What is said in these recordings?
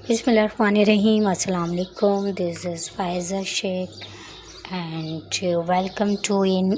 Bismillahirrahmanirrahim. Assalamu alaikum. This is Faiza Sheikh and welcome to in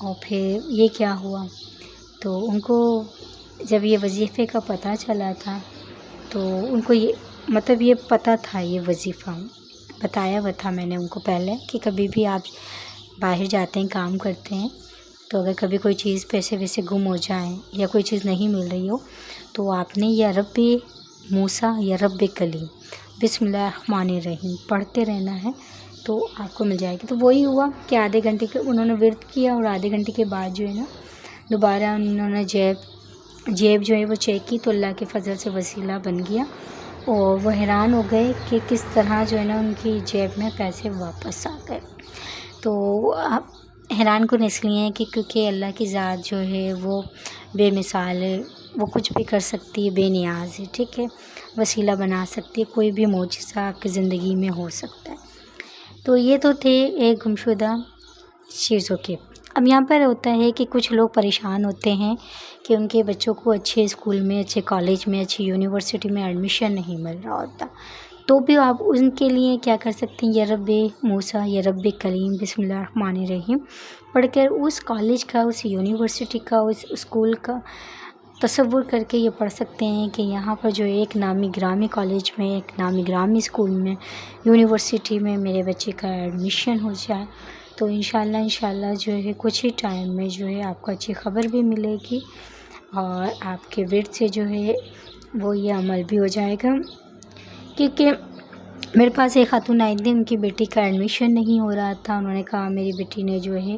اور پھر یہ کیا ہوا، تو ان کو جب یہ وظیفے کا پتہ چلا تھا تو ان کو یہ پتہ تھا، یہ وظیفہ بتایا ہوا تھا میں نے ان کو پہلے کہ کبھی بھی آپ باہر جاتے ہیں کام کرتے ہیں تو اگر کبھی کوئی چیز پیسے ویسے گم ہو جائیں یا کوئی چیز نہیں مل رہی ہو تو آپ نے یا رب موسیٰ یا رب کلیم بسم اللہ الرحمن الرحیم پڑھتے رہنا ہے تو آپ کو مل جائے گی۔ تو وہی ہوا کہ آدھے گھنٹے کے انہوں نے ورد کیا اور آدھے گھنٹے کے بعد جو ہے نا دوبارہ انہوں نے جیب جو ہے وہ چیک کی تو اللہ کے فضل سے وسیلہ بن گیا، اور وہ حیران ہو گئے کہ کس طرح جو ہے نا ان کی جیب میں پیسے واپس آ گئے۔ تو حیران کن اس لیے ہیں کہ کیونکہ اللہ کی ذات جو ہے وہ بے مثال ہے، وہ کچھ بھی کر سکتی ہے، بے نیاز ہے، ٹھیک ہے، وسیلہ بنا سکتی ہے، کوئی بھی معجزہ آپ کی زندگی میں ہو سکتا ہے۔ تو یہ تو تھے ایک گمشدہ چیزوں کے۔ اب یہاں پر ہوتا ہے کہ کچھ لوگ پریشان ہوتے ہیں کہ ان کے بچوں کو اچھے اسکول میں، اچھے کالج میں، اچھی یونیورسٹی میں ایڈمیشن نہیں مل رہا ہوتا، تو بھی آپ ان کے لیے کیا کر سکتے ہیں، یا رب موسیٰ یا رب کلیم بسم اللہ الرحمن الرحیم پڑھ کر اس کالج کا، اس یونیورسٹی کا، اس اسکول کا تصور کر کے یہ پڑھ سکتے ہیں کہ یہاں پر جو ایک نامی گرامی کالج میں، ایک نامی گرامی اسکول میں، یونیورسٹی میں میرے بچے کا ایڈمیشن ہو جائے تو انشاءاللہ جو ہے کچھ ہی ٹائم میں جو ہے آپ کو اچھی خبر بھی ملے گی اور آپ کے ورد سے جو ہے وہ یہ عمل بھی ہو جائے گا۔ کیونکہ میرے پاس ایک خاتون آئی تھی، ان کی بیٹی کا ایڈمیشن نہیں ہو رہا تھا، انہوں نے کہا میری بیٹی نے جو ہے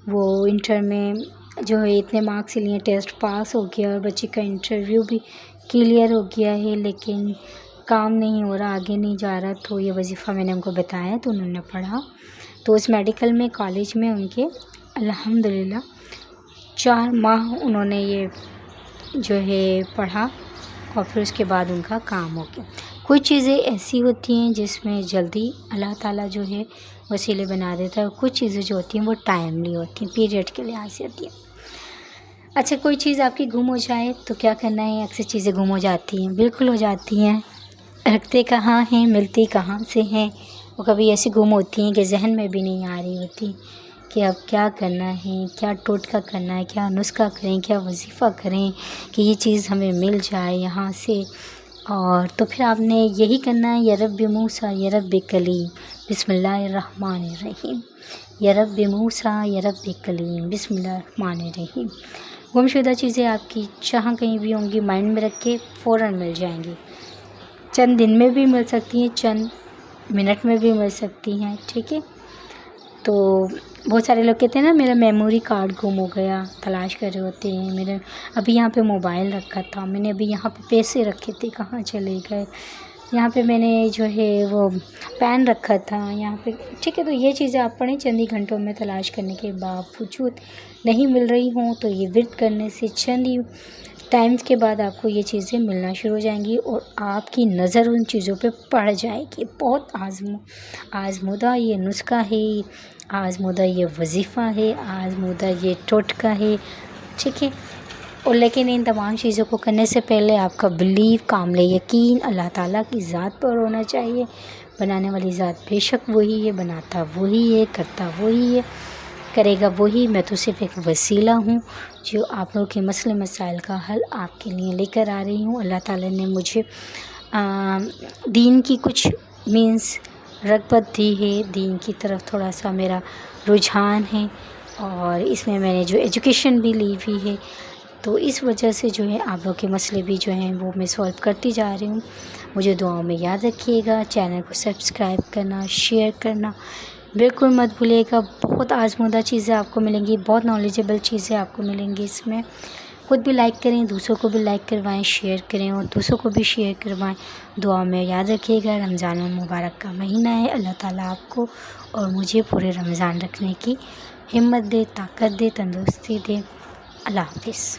وہ انٹر میں جو ہے اتنے مارکس لیے، ٹیسٹ پاس ہو گیا اور بچی کا انٹرویو بھی کلیئر ہو گیا ہے لیکن کام نہیں ہو رہا، آگے نہیں جا رہا۔ تو یہ وظیفہ میں نے ان کو بتایا تو انہوں نے پڑھا، تو اس میڈیکل میں کالج میں ان کے الحمدللہ 4 ماہ انہوں نے یہ جو ہے پڑھا اور پھر اس کے بعد ان کا کام ہو گیا۔ کچھ چیزیں ایسی ہوتی ہیں جس میں جلدی اللہ تعالیٰ جو ہے وسیلے بنا دیتا ہے، اور کچھ چیزیں جو ہوتی ہیں وہ ٹائملی ہوتی ہیں، پیریڈ کے لحاظ سے ہوتی ہیں۔ اچھا، کوئی چیز آپ کی گم ہو جائے تو کیا کرنا ہے، اکثر چیزیں گم ہو جاتی ہیں، بالکل ہو جاتی ہیں، رکھتے کہاں ہیں، ملتی کہاں سے ہیں، وہ کبھی ایسی گم ہوتی ہیں کہ ذہن میں بھی نہیں آ رہی ہوتی کہ اب کیا کرنا ہے، کیا ٹوٹکا کرنا ہے، کیا نسخہ کریں، کیا وظیفہ کریں کہ یہ چیز ہمیں مل جائے یہاں سے۔ اور تو پھر آپ نے یہی کرنا ہے، یا رب موسیٰ یا رب کلیم بسم اللہ الرحمن الرحیم، یا رب موسیٰ یا رب کلیم بسم اللہ الرحمن الرحیم۔ گمشدہ چیزیں آپ کی جہاں کہیں بھی ہوں گی مائنڈ میں رکھ کے فوراً مل جائیں گی، چند دن میں بھی مل سکتی ہیں، چند منٹ میں بھی مل سکتی ہیں، ٹھیک ہے۔ تو بہت سارے لوگ کہتے ہیں نا میرا میموری کارڈ گم ہو گیا، تلاش کر رہے ہوتے ہیں، میرے ابھی یہاں پہ موبائل رکھا تھا، میں نے ابھی یہاں پہ پیسے رکھے تھے کہاں چلے گئے، یہاں پہ میں نے جو ہے وہ پین رکھا تھا یہاں پہ، ٹھیک ہے۔ تو یہ چیزیں آپ پڑھیں، چند ہی گھنٹوں میں تلاش کرنے کے باوجود نہیں مل رہی ہوں تو یہ ورد کرنے سے چند ہی ٹائمز کے بعد آپ کو یہ چیزیں ملنا شروع ہو جائیں گی اور آپ کی نظر ان چیزوں پہ پڑ جائے گی۔ بہت آزمودہ یہ نسخہ ہے، آزمودہ یہ وظیفہ ہے، آزمودہ یہ ٹوٹکا ہے، ٹھیک ہے۔ اور لیکن ان تمام چیزوں کو کرنے سے پہلے آپ کا بلیو، کامل یقین اللہ تعالیٰ کی ذات پر ہونا چاہیے۔ بنانے والی ذات بے شک وہی ہے، بناتا وہی ہے، کرتا وہی ہے، کرے گا وہی، میں تو صرف ایک وسیلہ ہوں جو آپ لوگوں کے مسئلے مسائل کا حل آپ کے لیے لے کر آ رہی ہوں۔ اللہ تعالیٰ نے مجھے دین کی کچھ رغبت دی ہے، دین کی طرف تھوڑا سا میرا رجحان ہے اور اس میں نے جو ایجوکیشن بھی لی ہوئی ہے، تو اس وجہ سے جو ہے آپ لوگ کے مسئلے بھی جو ہیں وہ میں سولو کرتی جا رہی ہوں۔ مجھے دعاؤں میں یاد رکھیے گا، چینل کو سبسکرائب کرنا، شیئر کرنا بالکل مت بھولیے گا۔ بہت آزمودہ چیزیں آپ کو ملیں گی، بہت نالجیبل چیزیں آپ کو ملیں گی اس میں۔ خود بھی لائک کریں، دوسروں کو بھی لائک کروائیں، شیئر کریں اور دوسروں کو بھی شیئر کروائیں۔ دعا میں یاد رکھیے گا، رمضان المبارک کا مہینہ ہے، اللہ تعالیٰ آپ کو اور مجھے پورے رمضان رکھنے کی ہمت دے، طاقت دے، تندرستی دے۔ اللہ حافظ۔